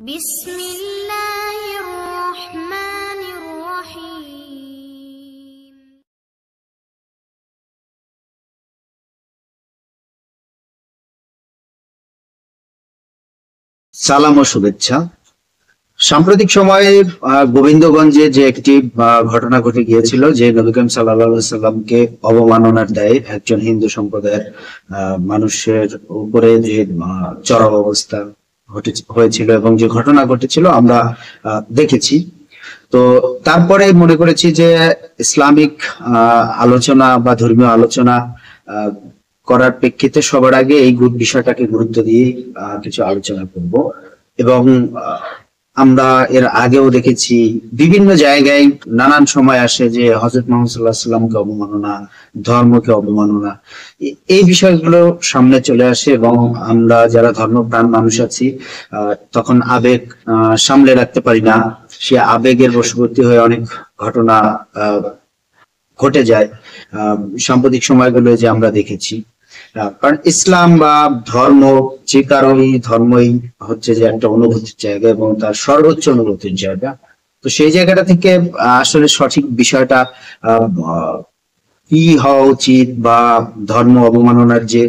بسم الله الرحمن الرحيم সালাম ও শুভেচ্ছা। সাম্প্রতিক সময়ে গোবিন্দগঞ্জে যে একটি ঘটনা ঘটে গিয়েছিল, যে নবী করিম সাল্লাল্লাহু আলাইহি সাল্লামকে অবমাননার দায়ে একজন হিন্দু সম্প্রদায়ের মানুষের উপরে যে চরম অবস্থা হয়েছিল এবং যে ঘটনা ঘটেছিল আমরা দেখেছি। তো তারপরে মনে করেছি যে ইসলামিক আলোচনা বা ধর্মীয় আলোচনা করার প্রেক্ষিতে সবার আগে এই বিষয়টাকে গুরুত্ব দিয়ে কিছু আলোচনা করব। এবং আমরা এর আগেও দেখেছি বিভিন্ন জায়গায় নানান সময় আসে যে হযরত মুহাম্মদ সাল্লাল্লাহু আলাইহি ওয়াসাল্লামকে অবমাননা, ধর্মকে অবমাননা, এই বিষয়গুলো সামনে চলে আসে এবং আমরা যারা ধর্মপ্রাণ মানুষ আছি তখন আবেগ সামলে রাখতে পারি না, সে আবেগের বশবর্তী হয়ে অনেক ঘটনা ঘটে যায় সাম্প্রতিক সময়গুলো যে আমরা দেখেছি। কারণ ইসলাম বা ধর্ম, যে কারোই ধর্মই হচ্ছে যে একটা অনুভূতির জায়গা এবং তার সর্বোচ্চ অনুভূতির জায়গা। তো সেই জায়গাটা থেকে আসলে সঠিক বিষয়টা কি হওয়া উচিত বা ধর্ম অবমাননার যে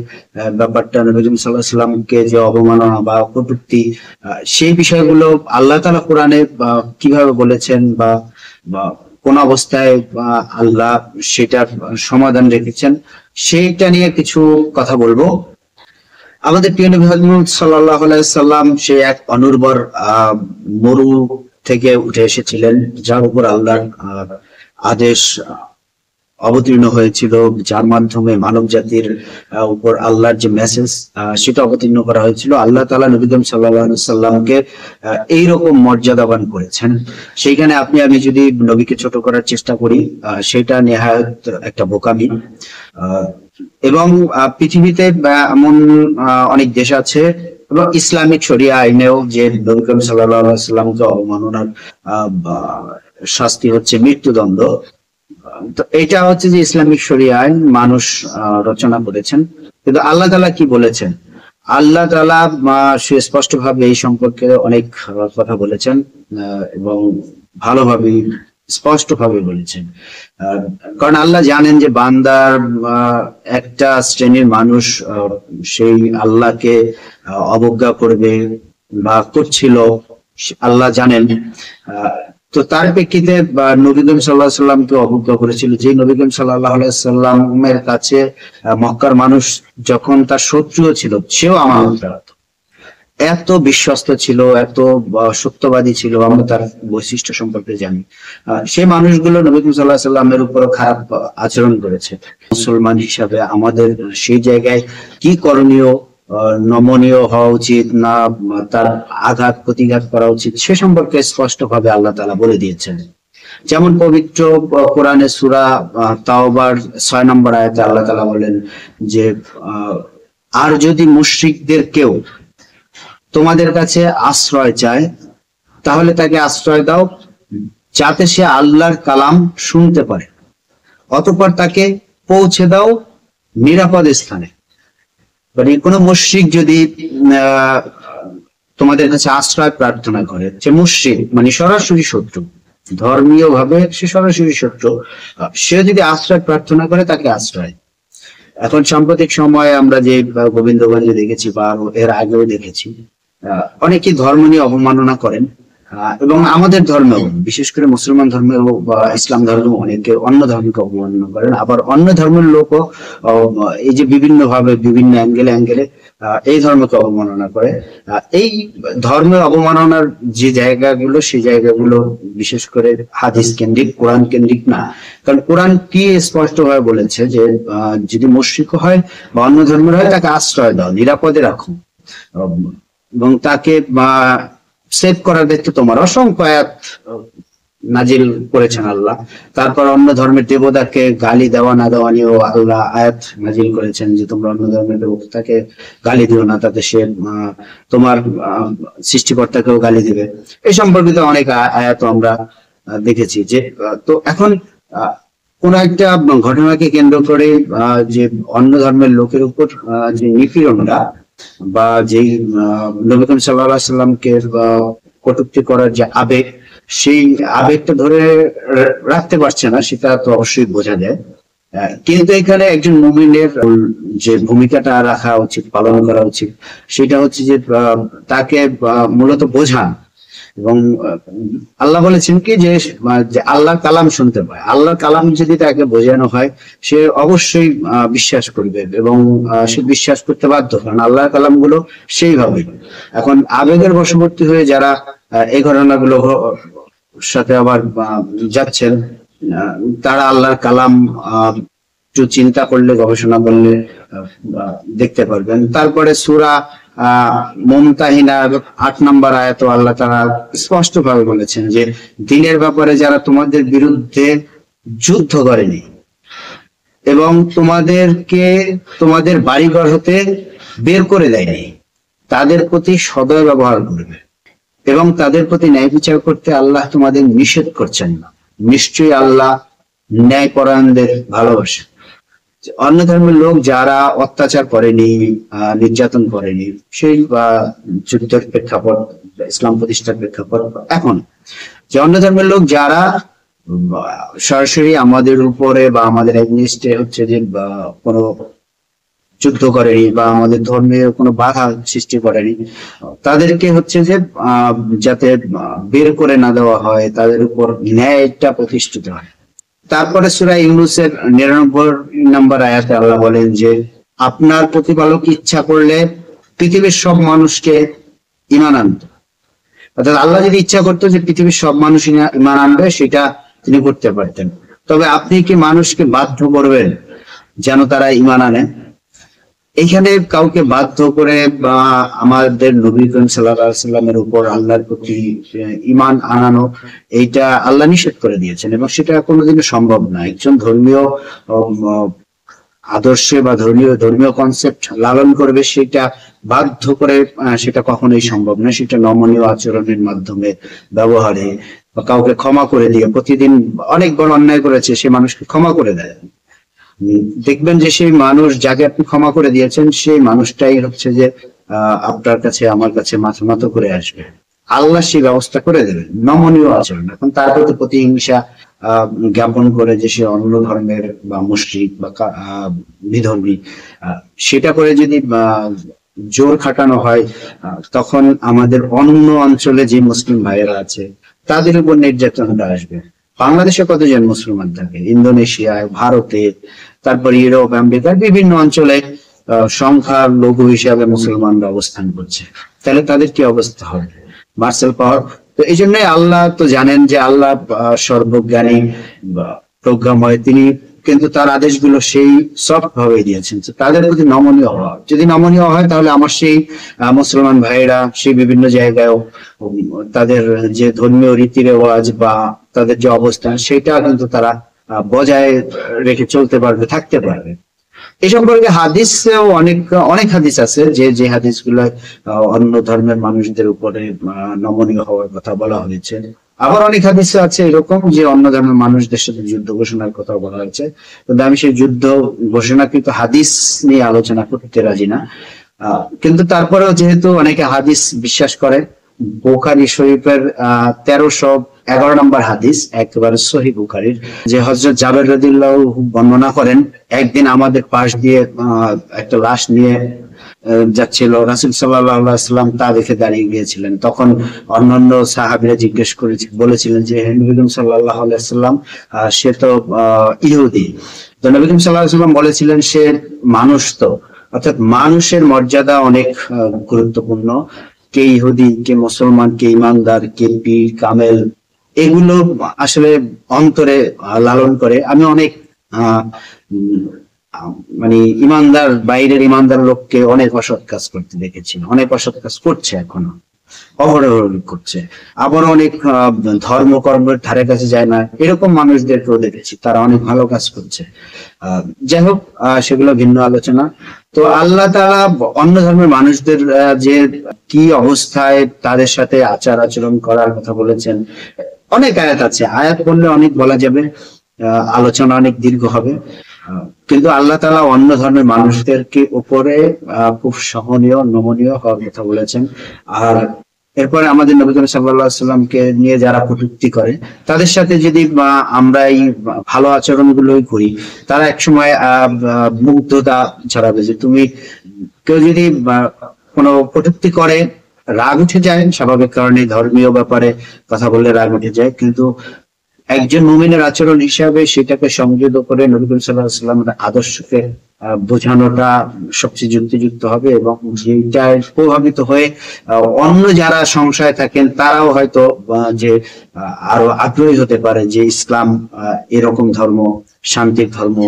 ব্যাপারটা, নবী করিম সাল্লাল্লাহু আলাইহি ওয়াসাল্লামকে যে অবমাননা বা কটূক্তি, সেই বিষয়গুলো আল্লাহ তাআলা কোরআনে কিভাবে বলেছেন বা কোন অবস্থায় আল্লাহ সেটার সমাধান রেখেছেন, সেইটা নিয়ে কিছু কথা বলবো। আমাদের প্রিয় নবী মুহাম্মদ সাল্লাল্লাহু আলাইহি সাল্লাম সে এক অনুর্বর মরু থেকে উঠে এসেছিলেন, যার উপর আল্লাহর আদেশ অবতীর্ণ হয়েছিল, যার মাধ্যমে মানব জাতির উপর আল্লাহর যে মেসেজ সেটা অবতীর্ণ করা হয়েছিল। আল্লাহ তাআলা নবী করিম সাল্লাল্লাহু আলাইহি সাল্লামকে এইরকম মর্যাদাবান করেছেন। সেইখানে আমি যদি নবীকে ছোট করার চেষ্টা করি, সেটা নেহায়েত একটা বোকামি। এবং পৃথিবীতে এমন অনেক দেশ আছে এবং ইসলামিক শরিয়া আইনেও যে নবী করিম সাল্লাল্লাহু আলাইহি সাল্লামকে অবমাননার শাস্তি হচ্ছে মৃত্যুদণ্ড। তো এটা হচ্ছে যে ইসলামিক শরিয়া আইন মানুষ রচনা করেছেন, কিন্তু আল্লাহ তাআলা কি বলেছেন? আল্লাহ তাআলা সুস্পষ্ট ভাবে এই সম্পর্কে অনেক কথা বলেছেন এবং ভালোভাবে স্পষ্ট ভাবে বলেছেন। কারণ আল্লাহ জানেন যে বান্দার একটা শ্রেণীর মানুষ সেই আল্লাহকে অবজ্ঞা করবে বা করছিল, আল্লাহ জানেন। তো তার প্রেক্ষিতে নবী করিম সাল্লাল্লাহু আলাইহি সাল্লামকে অবজ্ঞা করেছিল, যে নবী করিম সাল্লাল্লাহু আলাইহি সাল্লামের কাছে মক্কার মানুষ যখন তার শত্রু ছিল, সেও আমানত রাখত, এত বিশ্বস্ত ছিল, এত সত্যবাদী ছিল, আমরা তার বৈশিষ্ট্য সম্পর্কে জানি। সেই মানুষগুলো নবী করিম সাল্লাল্লাহু আলাইহি সাল্লামের উপর খারাপ আচরণ করেছে। মুসলমান হিসাবে আমাদের সেই জায়গায় কি করণীয়, নমনীয় হওয়া উচিত না তার আঘাত প্রতিঘাত করা উচিত, সে সম্পর্কে স্পষ্ট ভাবে আল্লাহ তাআলা বলে দিয়েছেন। যেমন পবিত্র কোরআনে সূরা তাওবার 6 নম্বর আয়াতে আল্লাহ তাআলা বলেন যে আর যদি মুশরিকদের কেউ তোমাদের কাছে আশ্রয় চায়, তাহলে তাকে আশ্রয় দাও যাতে সে আল্লাহর কালাম শুনতে পারে, অতঃপর তাকে পৌঁছে দাও নিরাপদ স্থানে। মানে কোনো মুশরিক যদি তোমাদের কাছে আশ্রয় প্রার্থনা করে, যে মুশরিক মানে সরাসরি শত্রু, ধর্মীয় ভাবে সে সরাসরি শত্রু, সে যদি আশ্রয় প্রার্থনা করে তাকে আশ্রয়। এখন সাম্প্রতিক সময়ে আমরা যে গোবিন্দগঞ্জে দেখেছি বা এর আগেও দেখেছি, অনেকেই ধর্ম নিয়ে অবমাননা করেন এবং আমাদের ধর্ম, বিশেষ করে মুসলমান ধর্মে বা ইসলাম ধর্মে অনেকে অন্য ধর্মকে অবমাননা করেন। আবার অন্য ধর্মের লোকও এই যে বিভিন্ন ভাবে বিভিন্ন অ্যাঙ্গেলে এই ধর্মকে অবমাননা করে। এই ধর্মের অবমাননার যে জায়গাগুলো, সেই জায়গাগুলো বিশেষ করে হাদিস কেন্দ্রিক, কোরআন কেন্দ্রিক না। কারণ কোরআন কি স্পষ্ট ভাবে বলেছে যে যদি মুশরিক হয় বা অন্য ধর্মের হয়, তাকে আশ্রয় দাও, নিরাপদে রাখো এবং তাকে সেভ করার দায়িত্ব তোমার। অসংখ্য আয়াত নাজিল করেছেন আল্লাহ। তারপর অন্য ধর্মের দেবতাকে গালি দেওয়া না দেওয়া নিয়েও আল্লাহ আয়াত নাজিল করেছেন যে তোমরা অন্য ধর্মের দেবতাকে গালি দিও না, তাতে সে তোমার সৃষ্টিকর্তাকেও গালি দিবে। এই সম্পর্কিত অনেক আয়াত আমরা দেখেছি। যে তো এখন কোন একটা ঘটনাকে কেন্দ্র করে যে অন্য ধর্মের লোকের উপর যে নিপীড়নটা বা যেই নবী করিম সাল্লাল্লাহু আলাইহি সাল্লামকে কটূক্তি করার যে আবেগ, সেই আবেগটা ধরে রাখতে পারছে না, সেটা তো অবশ্যই বোঝা যায়। কিন্তু এখানে একজন মুমিনের যে ভূমিকাটা রাখা উচিত, পালন করা উচিত, সেটা হচ্ছে যে তাকে মূলত বোঝান। এবং আল্লাহ বলেছেন কি যে আল্লাহর কালাম শুনতে পায়, আল্লাহর কালাম যদি তাকে বোঝানো হয় সে অবশ্যই বিশ্বাস করবে, এবং সে বিশ্বাস করতে বাধ্য, কারণ আল্লাহর কালাম গুলো সেইভাবে। এখন আবেগের বশবর্তী হয়ে যারা এই ঘটনাগুলো সাথে আবার যাচ্ছেন, তারা আল্লাহর কালাম একটু চিন্তা করলে, গবেষণা করলে দেখতে পারবেন। তারপরে সূরা মুমতাহিনার 8 নম্বর আয়াতে আল্লাহ তাআলা স্পষ্ট ভাবে বলেছেন যে দ্বীনের ব্যাপারে যারা তোমাদের বিরুদ্ধে যুদ্ধ করেনি এবং তোমাদেরকে তোমাদের বাড়িঘর হতে বের করে দেয়নি, তাদের প্রতি সদয় ব্যবহার করবে এবং তাদের প্রতি ন্যায় বিচার করতে আল্লাহ তোমাদের নিষেধ করছেন না। নিশ্চয়ই আল্লাহ ন্যায়পরায়ণদের ভালোবাসে। অন্য ধর্মের লোক যারা অত্যাচার করেনি, নির্যাতন করেনি, সেই যুদ্ধের প্রেক্ষাপট, ইসলাম প্রতিষ্ঠার প্রেক্ষাপট এখন, যে অন্য ধর্মের লোক যারা সরাসরি আমাদের উপরে বা আমাদের এগেইনস্টে হচ্ছে যে কোনো যুদ্ধ করেনি বা আমাদের ধর্মে কোনো বাধা সৃষ্টি করেনি, তাদেরকে হচ্ছে যে যাতে বের করে না দেওয়া হয়, তাদের উপর ন্যায়টা প্রতিষ্ঠিত হয়। তারপরে সূরা ইউনূসের 99 নম্বর আয়াতে আল্লাহ বলেন যে আপনার প্রতিপালক ইচ্ছা করলে পৃথিবীর সব মানুষকে ঈমান আনতো। অর্থাৎ আল্লাহ যদি ইচ্ছা করতো যে পৃথিবীর সব মানুষ ঈমান আনবে, সেটা তিনি করতে পারতেন। তবে আপনি কি মানুষকে বাধ্য করবেন যেন তারা ঈমান আনে? এখানে কাউকে বাধ্য করে বা আমাদের নবী করিম সাল্লাল্লাহু আলাইহি সাল্লামের উপর আল্লাহর প্রতি ঈমান আনানো, এইটা আল্লাহ নিষেধ করে দিয়েছেন, এবং সেটা কোনোদিনও সম্ভব না। একজন ধর্মীয় আদর্শে বা ধর্মীয় কনসেপ্ট লালন করবে, সেটা বাধ্য করে সেটা কখনোই সম্ভব না। সেটা নমনীয় আচরণের মাধ্যমে, ব্যবহারে, বা কাউকে ক্ষমা করে দিয়ে, প্রতিদিন অনেক বড় অন্যায় করেছে সে মানুষকে ক্ষমা করে দেয়, দেখবেন যে সেই মানুষ যাকে আপনি ক্ষমা করে দিয়েছেন সেই মানুষটাই হচ্ছে যে আপনার কাছে, আমার কাছে মাথা নত করে আসবে। আল্লাহ সেই ব্যবস্থা করে দেবেন, নমনীয় আচরণ। এখন তার প্রতি প্রতিহিংসা জ্ঞাপন করে যে সে অন্য ধর্মের বা মুশরিক বা বিধর্মী, সেটা করে যদি জোর খাটানো হয়, তখন আমাদের অন্য অঞ্চলে যে মুসলিম ভাইয়েরা আছে তাদের উপর নির্যাতনটা আসবে। বাংলাদেশে কতজন মুসলমান থাকে, ইন্দোনেশিয়ায়, ভারতে, তারপর ইউরোপ, আমেরিকার বিভিন্ন অঞ্চলে সংখ্যা লঘু হিসাবে মুসলমানরা অবস্থান করছে, তাহলে তাদের কি অবস্থা হবে? মার্শাল পাওয়ার। তো এই জন্যই আল্লাহ তো জানেন যে আল্লাহ সর্বজ্ঞানী, প্রজ্ঞাময়, তিনি কিন্তু তার আদেশগুলো সেই সফট ভাবে দিয়েছেন। তাদের প্রতি নমনীয় হওয়া, যদি নমনীয় হয় তাহলে আমার সেই মুসলমান ভাইয়েরা সেই বিভিন্ন জায়গায় তাদের যে ধর্মীয় রীতি রেওয়াজ বা তাদের যে অবস্থান, সেটা কিন্তু তারা বজায় রেখে চলতে পারবে, থাকতে পারবে। এই সম্পর্কে হাদিসেও অনেক হাদিস আছে যে হাদিসগুলো অন্য ধর্মের মানুষদের উপরে নমনীয় হওয়ার কথা বলা হয়েছে। আবার অনেক হাদিস আছে এরকম যে অন্য ধর্মের মানুষদের সাথে যুদ্ধ ঘোষণার কথা বলা হয়েছে, কিন্তু আমি সেই যুদ্ধ ঘোষণাকৃত হাদিস নিয়ে আলোচনা করতে রাজি না। কিন্তু তারপরেও যেহেতু অনেকে হাদিস বিশ্বাস করে, বুখারী শরীফের 1311 নম্বর হাদিস, একেবারে সহিহ বুখারীর, যে হযরত জাবের রাদিয়াল্লাহু বর্ণনা করেন, একদিন আমাদের পাশ দিয়ে একটা লাশ নিয়ে যাচ্ছিল, রাসূল সাল্লাল্লাহু আলাইহি ওয়াসাল্লাম তা দেখে দাঁড়িয়ে গিয়েছিলেন। তখন অন্যান্য সাহাবীরা জিজ্ঞেস বলেছিলেন যে নবী করিম সাল্লাল্লাহু আলাইহি ওয়াসাল্লাম সে তো ইহুদি। তো নবী করিম সাল্লাল্লাহু আলাইহি ওয়াসাল্লাম বলেছিলেন সে মানুষ, তো অর্থাৎ মানুষের মর্যাদা অনেক গুরুত্বপূর্ণ। কে ইহুদি, কে মুসলমান, কে ইমানদার, কে পীর কামেল, এগুলো আসলে অন্তরে লালন করে। আমি অনেক মানে ইমানদার, বাইরের ইমানদার লোককে অনেক অসৎ কাজ করতে দেখেছি, অনেক অসৎ কাজ করছে, এখনো অহরহ করছে। আবার অনেক ধর্মকর্মের ধারে কাছে যায় না, এরকম মানুষদেরকেও দেখেছি, তারা অনেক ভালো কাজ করছে। যাই হোক, সেগুলো ভিন্ন আলোচনা। তো আল্লাহ তাআলা অন্য ধর্মের মানুষদের যে কি অবস্থায় তাদের সাথে আচার আচরণ করার কথা বলেছেন, অনেক আয়াত আছে, আয়াত বললে অনেক বলা যাবে, আলোচনা অনেক দীর্ঘ হবে। কিন্তু আল্লাহ তাআলা অন্য ধর্মের মানুষদেরকে উপরে খুব সহনীয়, নমনীয় হওয়ার কথা বলেছেন। আর এরপরে আমাদের নবী করিম সাল্লাল্লাহু আলাইহি সাল্লামকে নিয়ে যারা কটূক্তি করে, তাদের সাথে যদি আমরা এই ভালো আচরণগুলোই করি, তারা একসময় মুগ্ধতা ছড়াবে যে তুমি কেউ যদি কোনো কটূক্তি করে রাগ উঠে যায়, স্বাভাবিক কারণে ধর্মীয় ব্যাপারে কথা বললে রাগ উঠে যায়, কিন্তু একজন মুমিনের আচরণ হিসাবে সেটাকে সংযত করে নবী করিম সাল্লাল্লাহু আলাইহি সাল্লামের আদর্শকে বোঝানোটা সবচেয়ে যুক্তিযুক্ত হবে, এবং যেটা প্রভাবিত হয়ে অন্য যারা সংশয় থাকেন তারাও হয়তো যে আরো আগ্রহী হতে পারে যে ইসলাম এরকম ধর্ম, শান্তির ধর্ম,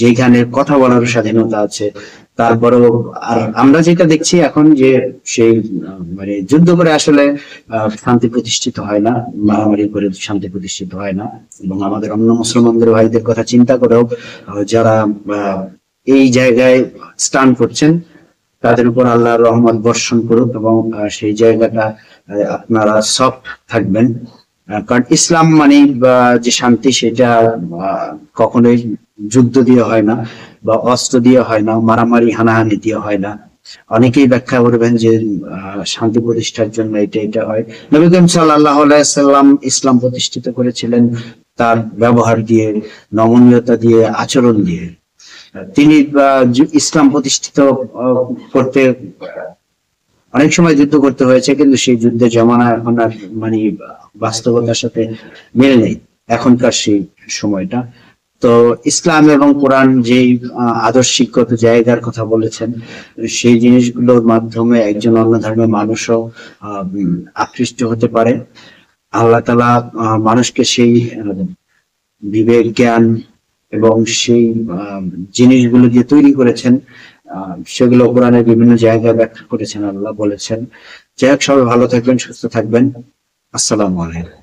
যেখানে কথা বলার স্বাধীনতা আছে। তারপরেও আর আমরা যেটা দেখছি এখন যে সেই মানে যুদ্ধ করে আসলে শান্তি প্রতিষ্ঠিত হয় না, মারামারি করে শান্তি প্রতিষ্ঠিত হয় না। এবং আমাদের অন্য মুসলমানদের ভাইদের কথা চিন্তা করেও যারা এই জায়গায় স্টান করছেন, তাদের উপর আল্লাহর রহমত বর্ষণ করুক, এবং সেই জায়গাটা আপনারা সফট থাকবেন। কারণ ইসলাম মানে যে শান্তি, সেটা কখনোই যুদ্ধ দিয়ে হয় না, বা অস্ত্র দিয়ে হয় না, মারামারি হানাহানি দিয়ে হয় না। অনেকেই ব্যাখ্যা করবেন যে শান্তি প্রতিষ্ঠার জন্য এটা হয়। নবী করিম সাল্লাল্লাহু আলাইহি সাল্লাম ইসলাম প্রতিষ্ঠিত করেছিলেন তার ব্যবহার দিয়ে, নমনীয়তা দিয়ে, আচরণ দিয়ে। তিনি ইসলাম প্রতিষ্ঠিত করতে অনেক সময় যুদ্ধ করতে হয়েছে, কিন্তু সেই যুদ্ধের জমানা এখন আর মানে বাস্তবতার সাথে মিল নেই এখনকার সেই সময়টা। তো ইসলাম এবং কোরআন যেই আদর্শিকগত জায়গার কথা বলেছেন, সেই জিনিসগুলোর মাধ্যমে একজন অন্য ধর্মের মানুষও আকৃষ্ট হতে পারে। আল্লাহ তাআলা মানুষকে সেই বিবেক, জ্ঞান এবং সেই জিনিসগুলো দিয়ে তৈরি করেছেন, সেগুলো কোরআনের বিভিন্ন জায়গায় ব্যাখ্যা করেছেন, আল্লাহ বলেছেন। যাই হোক, সবাই ভালো থাকবেন, সুস্থ থাকবেন। আসসালামু আলাইকুম।